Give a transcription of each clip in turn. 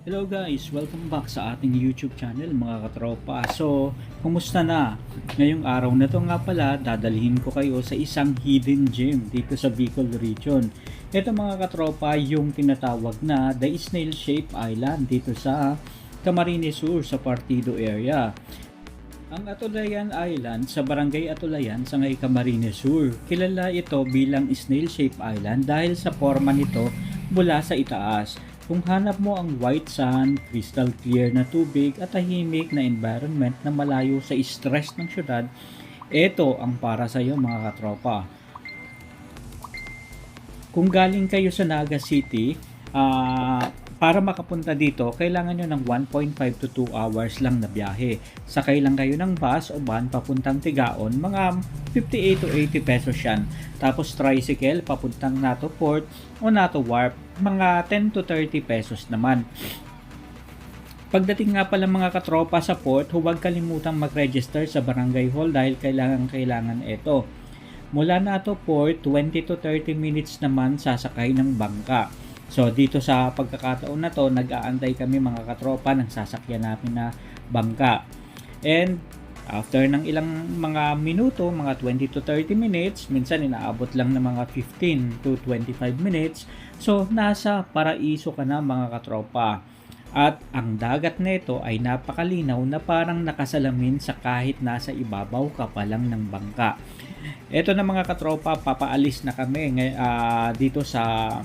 Hello guys, welcome back sa ating YouTube channel mga katropa. So, kumusta na? Ngayong araw na to nga pala, dadalhin ko kayo sa isang hidden gem dito sa Bicol region. Ito mga katropa, yung tinatawag na The Snail Shape Island dito sa Camarines Sur sa Partido area. Ang Atulayan Island sa Barangay Atulayan sa ngay Camarines Sur. Kilala ito bilang Snail Shape Island dahil sa forma nito mula sa itaas. Kung hanap mo ang white sand, crystal clear na tubig at tahimik na environment na malayo sa stress ng syudad, ito ang para sa iyo mga katropa. Kung galing kayo sa Naga City, para makapunta dito, kailangan nyo ng 1.5 to 2 hours lang na biyahe. Sakay lang kayo ng bus o van papuntang Tigaon, mga 58 to 80 pesos yan. Tapos tricycle papuntang Nato Port o Nato Wharf, mga 10 to 30 pesos naman. Pagdating nga pala mga katropa sa port, huwag kalimutang mag-register sa barangay hall dahil kailangan ito. Mula Nato Port, 20 to 30 minutes naman sasakay ng bangka. So dito sa pagkakataon na to, nag-aantay kami mga katropa ng sasakyan namin na bangka. And after ng ilang mga minuto, mga 20 to 30 minutes, minsan inaabot lang ng mga 15 to 25 minutes. So nasa paraiso ka na mga katropa. At ang dagat nito ay napakalinaw na parang nakasalamin sa kahit nasa ibabaw ka pa lang ng bangka. Ito na mga katropa, papaalis na kami dito sa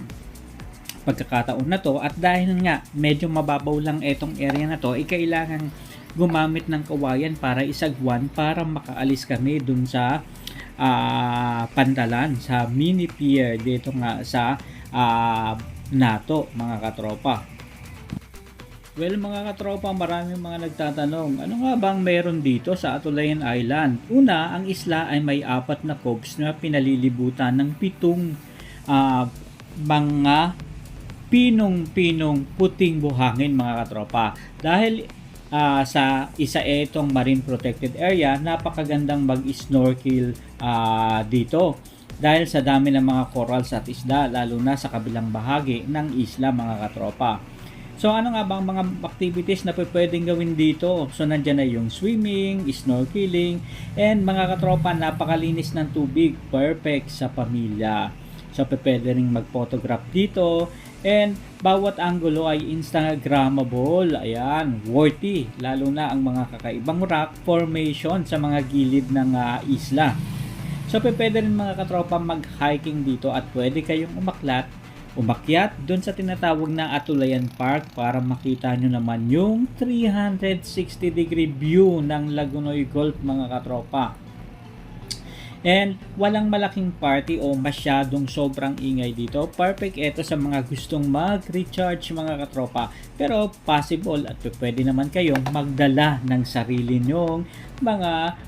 pagkakataon na to, at dahil nga medyo mababaw lang etong area na to, kailangan gumamit ng kawayan para isagwan para makaalis kami dun sa Pantalan, sa mini pier dito nga sa Nato mga katropa. Well mga katropa, maraming mga nagtatanong, ano nga bang meron dito sa Atulayan Island? Una, ang isla ay may 4 na coves na pinalilibutan ng 7 mga pinong-pinong puting buhangin mga katropa. Dahil sa isa itong marine protected area, napakagandang mag-snorkel dito. Dahil sa dami ng mga corals at isda, lalo na sa kabilang bahagi ng isla mga katropa. So ano nga bang mga activities na pwedeng gawin dito? So nandyan na yung swimming, snorkeling, and mga katropa, napakalinis ng tubig, perfect sa pamilya. So pwede rin mag-photograph dito. And bawat anggulo ay Instagrammable. Ayan, worthy. Lalo na ang mga kakaibang rock formation sa mga gilid ng isla. So pwede rin mga katropa mag-hiking dito at pwede kayong umakyat doon sa tinatawag na Atulayan Park para makita nyo naman yung 360 degree view ng Lagunoy Gulf mga katropa. And walang malaking party o masyadong sobrang ingay dito. Perfect ito sa mga gustong mag-recharge mga katropa. Pero possible at pwede naman kayong magdala ng sarili nyong mga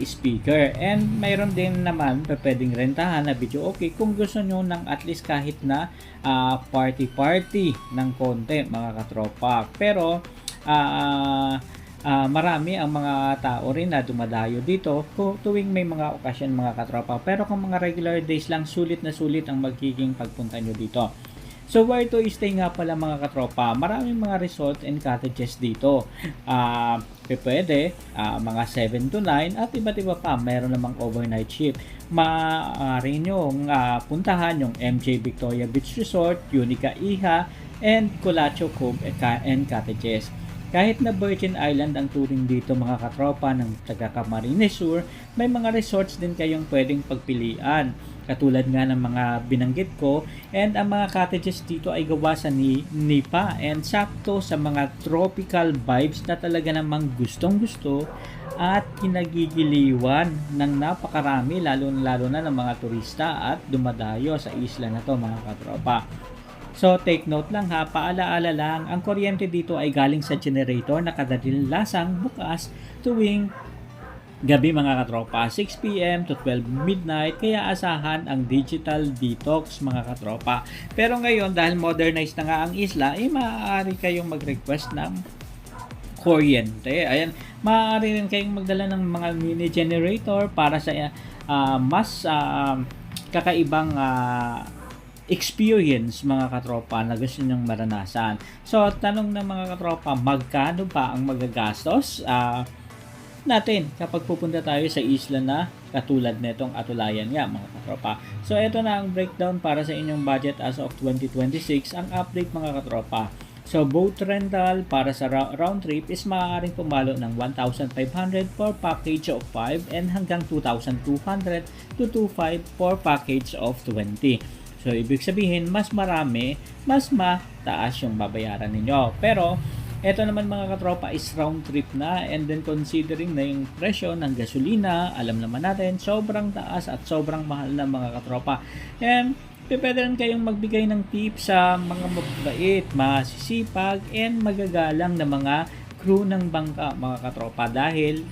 speaker. And mayroon din naman pwedeng rentahan na video okay kung gusto nyo ng at least kahit na party ng konti mga katropa. Pero marami ang mga tao rin na dumadayo dito tuwing may mga okasyon mga katropa. Pero kung mga regular days lang, sulit na sulit ang magiging pagpunta nyo dito. So where to stay nga pala mga katropa, maraming mga resort and cottages dito. Pwede mga 7 to 9 at iba't iba pa. Meron namang overnight shift. Maaari nyo puntahan yung MJ Victoria Beach Resort, Unica Iha, and Colacho Cove and Cottages. Kahit na Virgin Island ang turing dito mga katropa ng taga Camarines Sur, may mga resorts din kayong pwedeng pagpilian. Katulad nga ng mga binanggit ko, and ang mga cottages dito ay gawa sa nipa and sakto sa mga tropical vibes na talaga namang gustong gusto at kinagigiliwan ng napakarami lalo na ng mga turista at dumadayo sa isla na to mga katropa. So take note lang paalaala lang, ang kuryente dito ay galing sa generator na kadalasan bukas tuwing gabi mga katropa, 6 PM to 12 midnight, kaya asahan ang digital detox mga katropa. Pero ngayon dahil modernized na nga ang isla, maaari kayong mag-request ng kuryente. Ayan, maaari rin kayong magdala ng mga mini generator para sa mas kakaibang experience mga katropa na gusto nyong maranasan. So, tanong ng mga katropa, magkano ba ang magagastos natin kapag pupunta tayo sa isla na katulad netong Atulayan nga mga katropa. So, ito na ang breakdown para sa inyong budget as of 2026. Ang update mga katropa. So, boat rental para sa round trip is maaaring pumalo ng 1,500 for package of 5 and hanggang 2,200 to 2,500 for package of 20. So, ibig sabihin, mas marami, mas mataas yung babayaran ninyo. Pero, eto naman mga katropa is round trip na, and then considering na yung presyo ng gasolina, alam naman natin, sobrang taas at sobrang mahal na mga katropa. And, pwede rin kayong magbigay ng tips sa mga mabait, masisipag, and magagalang na mga crew ng bangka mga katropa, dahil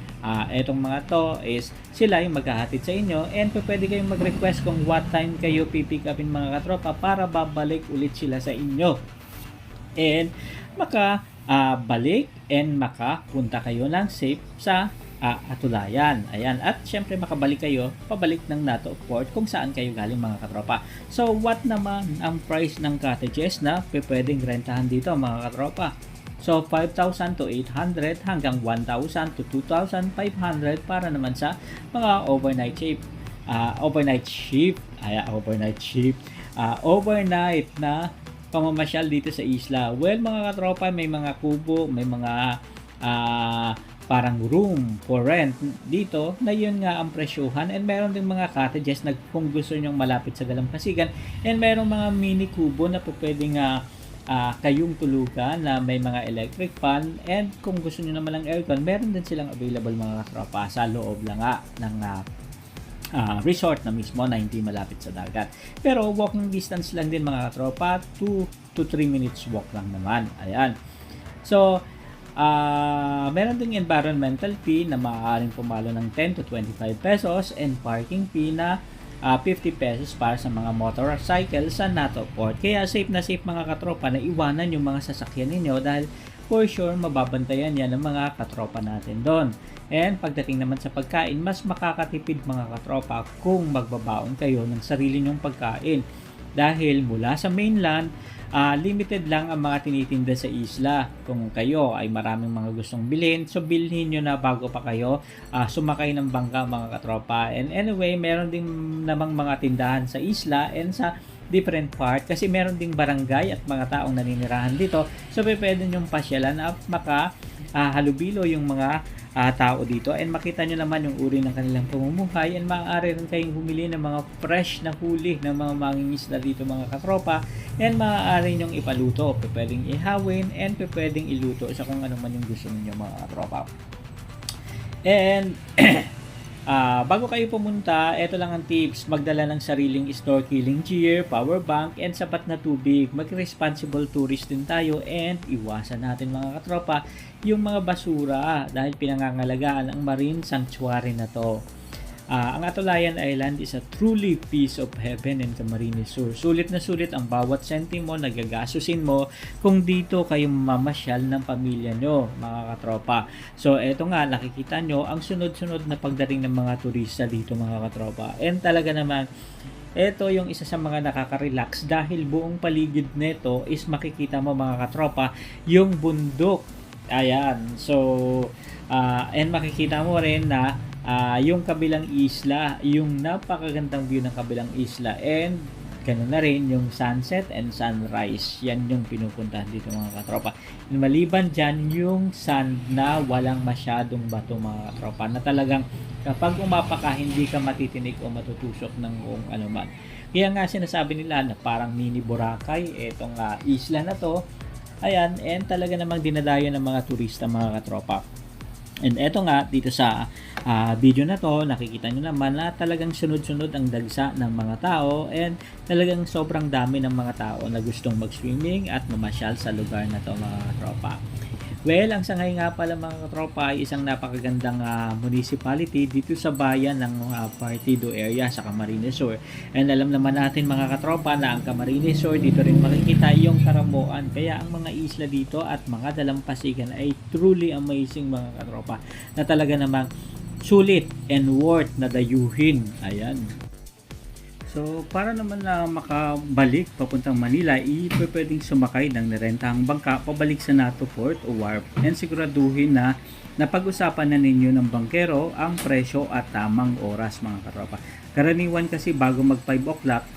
etong mga to is sila yung maghahatid sa inyo, and pwede kayong mag-request kung what time kayo pipick upin mga katropa para babalik ulit sila sa inyo, and balik and makapunta kayo ng safe sa Atulayan. Ayan. At syempre makabalik kayo pabalik ng Nato Port kung saan kayo galing mga katropa. So what naman ang price ng cottages na pwedeng rentahan dito mga katropa? So 5,000 to 800 hanggang 1,000 to 2,500 para naman sa mga overnight na pamamasyal dito sa isla. Well mga katropa, may mga kubo, may mga parang room for rent dito na yun nga ang presyuhan, and meron din mga cottages na kung gusto nyong malapit sa Dalampasigan, and meron mga mini kubo na pwedeng kayong tulugan na may mga electric fan, and kung gusto nyo naman ng aircon, meron din silang available mga katropa sa loob lang ng resort na mismo na hindi malapit sa dagat. Pero walking distance lang din mga katropa, 2 to 3 minutes walk lang naman. Ayan. So, meron ding environmental fee na maaaring pumalo ng 10 to 25 pesos, and parking fee na 50 pesos para sa mga motorcycle sa Nato Port. Kaya safe na safe mga katropa na iwanan yung mga sasakyan ninyo, dahil for sure mababantayan yan ng mga katropa natin doon. And pagdating naman sa pagkain, mas makakatipid mga katropa kung magbabaon kayo ng sarili nyong pagkain, dahil mula sa mainland, limited lang ang mga tinitinda sa isla. Kung kayo ay maraming mga gustong bilhin, so bilhin nyo na bago pa kayo sumakay ng bangka mga katropa. And anyway, meron din namang mga tindahan sa isla and sa different part, kasi meron ding barangay at mga taong naninirahan dito. So pwede nyong pasyalan at halubilo yung mga tao dito, and makita nyo naman yung uri ng kanilang pamumuhay, and maaari rin kayong humili ng mga fresh na huli ng mga mangingisda dito mga katropa, and maaari nyong ipaluto, pwedeng ihawin, and pwedeng iluto sa kung ano man yung gusto niyo mga katropa. And bago kayo pumunta, ito lang ang tips: magdala ng sariling snorkeling gear, power bank, and sapat na tubig. Mag-responsible tourist din tayo, and iwasan natin mga katropa yung mga basura, dahil pinangangalagaan ang marine sanctuary na to. Ang Atulayan Island is a truly piece of heaven and Camarines Sur. Sulit na sulit ang bawat sentimo na gagasusin mo kung dito kayo mamasyal ng pamilya nyo, mga katropa. So, eto nga, nakikita nyo ang sunod-sunod na pagdating ng mga turista dito, mga katropa. And talaga naman, ito yung isa sa mga nakaka-relax, dahil buong paligid nito is makikita mo mga katropa yung bundok. Ayan. So, and makikita mo rin na yung kabilang isla, yung napakagandang view ng kabilang isla, and ganoon na rin yung sunset and sunrise. Yan yung pinupuntahan dito mga katropa. Maliban dyan yung sand na walang masyadong bato mga katropa, na talagang kapag umapa ka, hindi ka matitinik o matutusok ng kung ano man. Kaya nga sinasabi nila na parang mini Boracay etong isla na to. Ayan, and talaga namang dinadayo ng mga turista mga katropa. And eto nga, dito sa video na to, nakikita nyo naman na talagang sunod-sunod ang dagsa ng mga tao, and talagang sobrang dami ng mga tao na gustong mag-swimming at mamasyal sa lugar na to mga katropa. Well, ang Sangay nga pala mga katropa ay isang napakagandang municipality dito sa bayan ng Partido area sa Camarines Sur. And alam naman natin mga katropa na ang Camarines Sur, dito rin makikita yung Karamuan. Kaya ang mga isla dito at mga dalampasigan ay truly amazing mga katropa, na talaga namang sulit and worth na dayuhin. Ayan. So, para naman na makabalik papuntang Manila, pwedeng sumakay ng nirentahang bangka pabalik sa NATO Port o Wharf and siguraduhin na napag-usapan na ninyo ng bangkero ang presyo at tamang oras mga katropa. Karaniwan kasi bago mag 5 o'clock,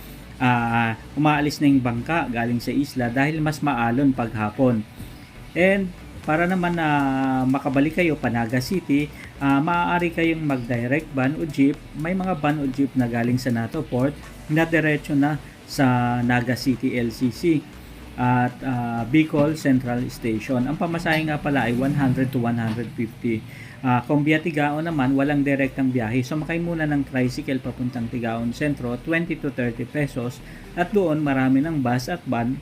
umaalis na yung bangka galing sa isla dahil mas maalon paghapon. And para naman na makabalik kayo Panaga City, maaari kayong mag-direct van o jeep. May mga van o jeep na galing sa NATO Port na diretso na sa Naga City LCC at Bicol Central Station. Ang pamasahe nga pala ay 100 to 150. Kung via Tigaon naman, walang direktang biyahe. So makay muna ng tricycle papuntang Tigaon Sentro, 20 to 30 pesos. At doon marami ng bus at van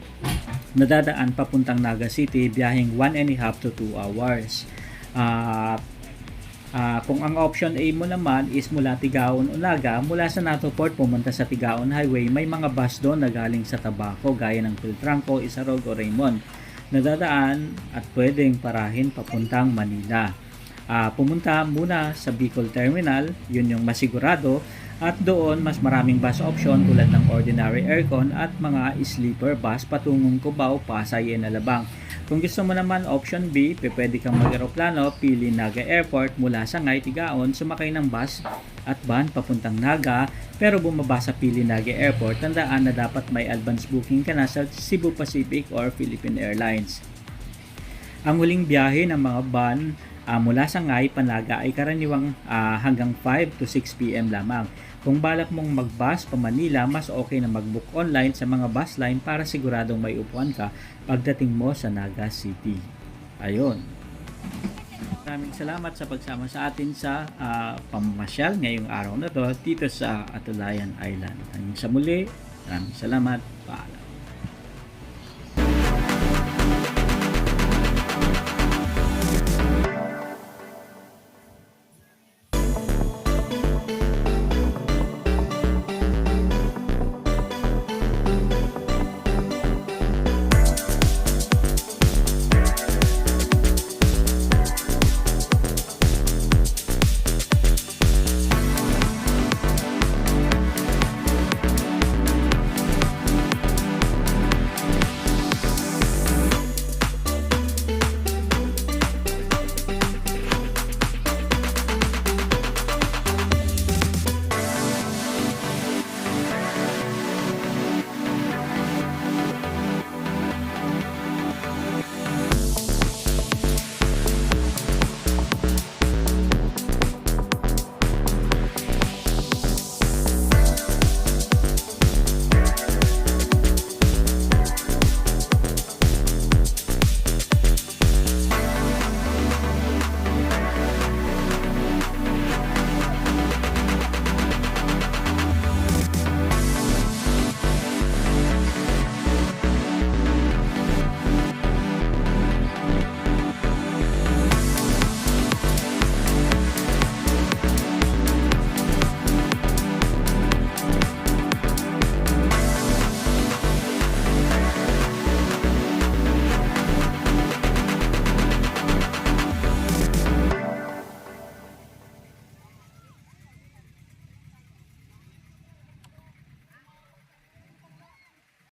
nadadaan papuntang Naga City, biyaheng 1.5 to 2 hours. Kung ang option A mo naman is mula Tigaon o Naga, mula sa NATO Port pumunta sa Tigaon Highway, may mga bus doon na galing sa Tabaco gaya ng Piltranco, Isarog o Raymond. Nadadaan at pwedeng parahin papuntang Manila. Pumunta muna sa Bicol Terminal, yun yung masigurado, at doon mas maraming bus option tulad ng ordinary aircon at mga sleeper bus patungong Cubao, Pasay, and Alabang. Kung gusto mo naman option B, pwede kang mag-aeroplano, pili Naga Airport mula sa Ngay, Tigaon, sumakay ng bus at van papuntang Naga, pero bumaba sa pili Naga Airport, tandaan na dapat may advance booking ka na sa Cebu Pacific or Philippine Airlines. Ang huling biyahe ng mga van mula sa Ngay, Panaga ay karaniwang hanggang 5 to 6 p.m. lamang. Kung balak mong mag-bus pa Manila, mas okay na mag-book online sa mga bus line para siguradong may upuan ka pagdating mo sa Naga City. Ayun. Maraming salamat sa pagsama sa atin sa pamamasyal ngayong araw na to dito sa Atulayan Island. Hanggang sa muli, maraming salamat. Paalam.